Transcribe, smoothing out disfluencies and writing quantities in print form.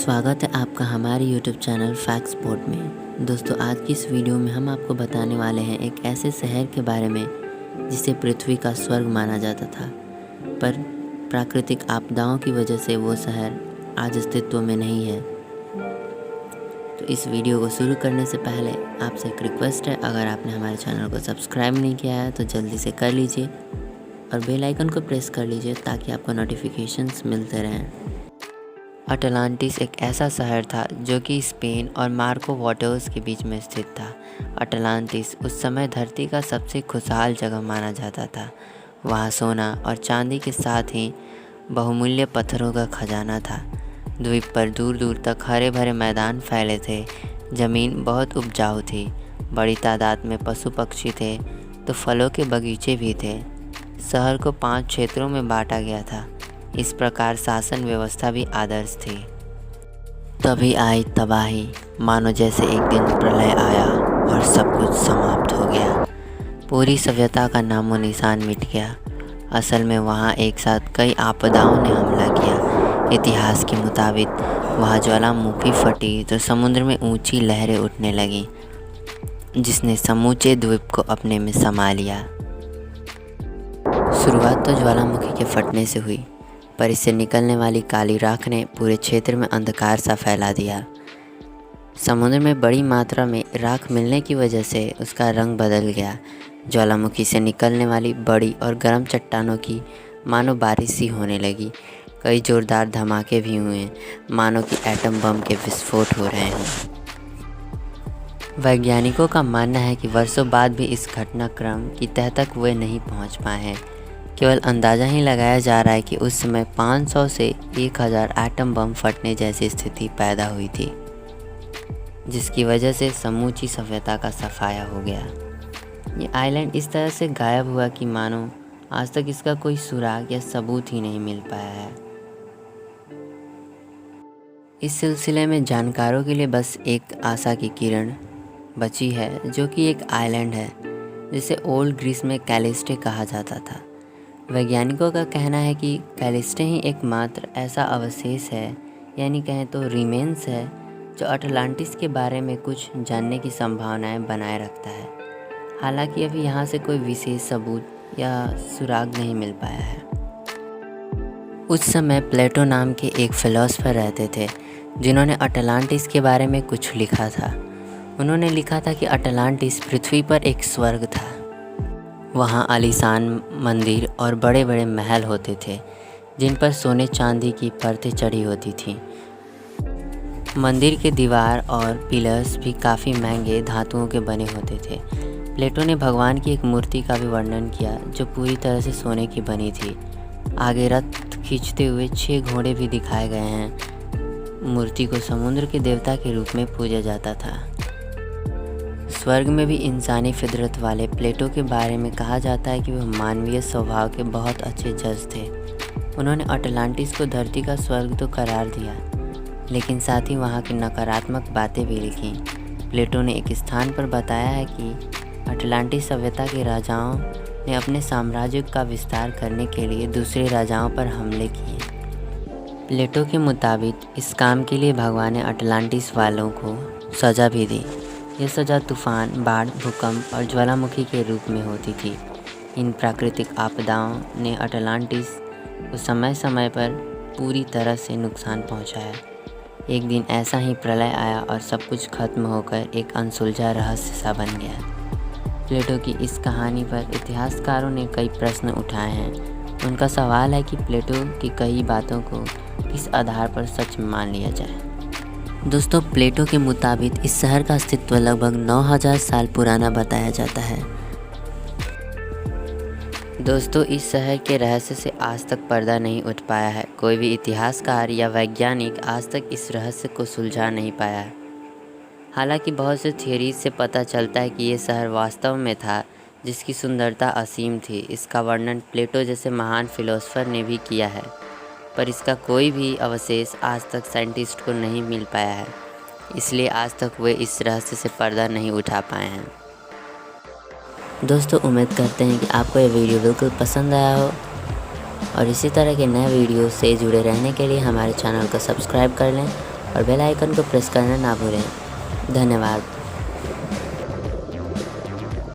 स्वागत है आपका हमारे YouTube चैनल फैक्ट्स बोर्ड में। दोस्तों, आज की इस वीडियो में हम आपको बताने वाले हैं एक ऐसे शहर के बारे में जिसे पृथ्वी का स्वर्ग माना जाता था, पर प्राकृतिक आपदाओं की वजह से वो शहर आज अस्तित्व में नहीं है। तो इस वीडियो को शुरू करने से पहले आपसे एक रिक्वेस्ट है, अगर आपने हमारे चैनल को सब्सक्राइब नहीं किया है तो जल्दी से कर लीजिए और बेल आइकन को प्रेस कर लीजिए ताकि आपको नोटिफिकेशंस मिलते रहें। अटलांटिस एक ऐसा शहर था जो कि स्पेन और मार्को वाटर्स के बीच में स्थित था। अटलांटिस उस समय धरती का सबसे खुशहाल जगह माना जाता था। वहाँ सोना और चांदी के साथ ही बहुमूल्य पत्थरों का खजाना था। द्वीप पर दूर दूर तक हरे भरे मैदान फैले थे। ज़मीन बहुत उपजाऊ थी। बड़ी तादाद में पशु पक्षी थे तो फलों के बगीचे भी थे। शहर को 5 क्षेत्रों में बांटा गया था। इस प्रकार शासन व्यवस्था भी आदर्श थी। तभी आई तबाही, मानो जैसे एक दिन प्रलय आया और सब कुछ समाप्त हो गया। पूरी सभ्यता का नामो निशान मिट गया। असल में वहाँ एक साथ कई आपदाओं ने हमला किया। इतिहास के मुताबिक वहाँ ज्वालामुखी फटी तो समुद्र में ऊंची लहरें उठने लगीं, जिसने समूचे द्वीप को अपने में समा लिया। शुरुआत तो ज्वालामुखी के फटने से हुई, पर इससे निकलने वाली काली राख ने पूरे क्षेत्र में अंधकार सा फैला दिया। समुद्र में बड़ी मात्रा में राख मिलने की वजह से उसका रंग बदल गया। ज्वालामुखी से निकलने वाली बड़ी और गर्म चट्टानों की मानो बारिश सी होने लगी। कई जोरदार धमाके भी हुए, मानो कि एटम बम के विस्फोट हो रहे हों। वैज्ञानिकों का मानना है कि वर्षों बाद भी इस घटनाक्रम की तह तक वे नहीं पहुंच पाए हैं। केवल अंदाज़ा ही लगाया जा रहा है कि उस समय 500 से 1000 एटम बम फटने जैसी स्थिति पैदा हुई थी, जिसकी वजह से समूची सभ्यता का सफाया हो गया। ये आइलैंड इस तरह से गायब हुआ कि मानो आज तक इसका कोई सुराग या सबूत ही नहीं मिल पाया है। इस सिलसिले में जानकारों के लिए बस एक आशा की किरण बची है, जो कि एक आइलैंड है जिसे ओल्ड ग्रीस में कैलिस्टे कहा जाता था। वैज्ञानिकों का कहना है कि कैलिस्टे ही एकमात्र ऐसा अवशेष है, यानी कहें तो रिमेन्स है, जो अटलांटिस के बारे में कुछ जानने की संभावनाएं बनाए रखता है। हालांकि अभी यहाँ से कोई विशेष सबूत या सुराग नहीं मिल पाया है। उस समय प्लेटो नाम के एक फिलोसफर रहते थे, जिन्होंने अटलांटिस के बारे में कुछ लिखा था। उन्होंने लिखा था कि अटलांटिस पृथ्वी पर एक स्वर्ग था। वहाँ आलीशान मंदिर और बड़े बड़े महल होते थे, जिन पर सोने चांदी की परतें चढ़ी होती थीं। मंदिर के दीवार और पिलर्स भी काफ़ी महंगे धातुओं के बने होते थे। प्लेटो ने भगवान की एक मूर्ति का भी वर्णन किया, जो पूरी तरह से सोने की बनी थी। आगे रथ खींचते हुए 6 घोड़े भी दिखाए गए हैं। मूर्ति को समुद्र के देवता के रूप में पूजा जाता था। स्वर्ग में भी इंसानी फितरत वाले प्लेटो के बारे में कहा जाता है कि वह मानवीय स्वभाव के बहुत अच्छे जज थे। उन्होंने अटलांटिस को धरती का स्वर्ग तो करार दिया, लेकिन साथ ही वहाँ की नकारात्मक बातें भी लिखीं। प्लेटो ने एक स्थान पर बताया है कि अटलांटिस सभ्यता के राजाओं ने अपने साम्राज्य का विस्तार करने के लिए दूसरे राजाओं पर हमले किए। प्लेटो के मुताबिक इस काम के लिए भगवान ने अटलांटिस वालों को सज़ा भी दी। यह सज़ा तूफान, बाढ़, भूकंप और ज्वालामुखी के रूप में होती थी। इन प्राकृतिक आपदाओं ने अटलांटिस को समय समय पर पूरी तरह से नुकसान पहुंचाया। एक दिन ऐसा ही प्रलय आया और सब कुछ खत्म होकर एक अनसुलझा रहस्य सा बन गया। प्लेटो की इस कहानी पर इतिहासकारों ने कई प्रश्न उठाए हैं। उनका सवाल है कि प्लेटो की कई बातों को किस आधार पर सच मान लिया जाए। दोस्तों, प्लेटो के मुताबिक इस शहर का अस्तित्व लगभग 9000 साल पुराना बताया जाता है। दोस्तों, इस शहर के रहस्य से आज तक पर्दा नहीं उठ पाया है। कोई भी इतिहासकार या वैज्ञानिक आज तक इस रहस्य को सुलझा नहीं पाया है। हालांकि बहुत से थियरीज से पता चलता है कि ये शहर वास्तव में था, जिसकी सुंदरता असीम थी। इसका वर्णन प्लेटो जैसे महान फिलोसफर ने भी किया है, पर इसका कोई भी अवशेष आज तक साइंटिस्ट को नहीं मिल पाया है। इसलिए आज तक वे इस रहस्य से पर्दा नहीं उठा पाए हैं। दोस्तों, उम्मीद करते हैं कि आपको ये वीडियो बिल्कुल पसंद आया हो और इसी तरह के नए वीडियो से जुड़े रहने के लिए हमारे चैनल को सब्सक्राइब कर लें और बेल आइकन को प्रेस करना ना भूलें। धन्यवाद।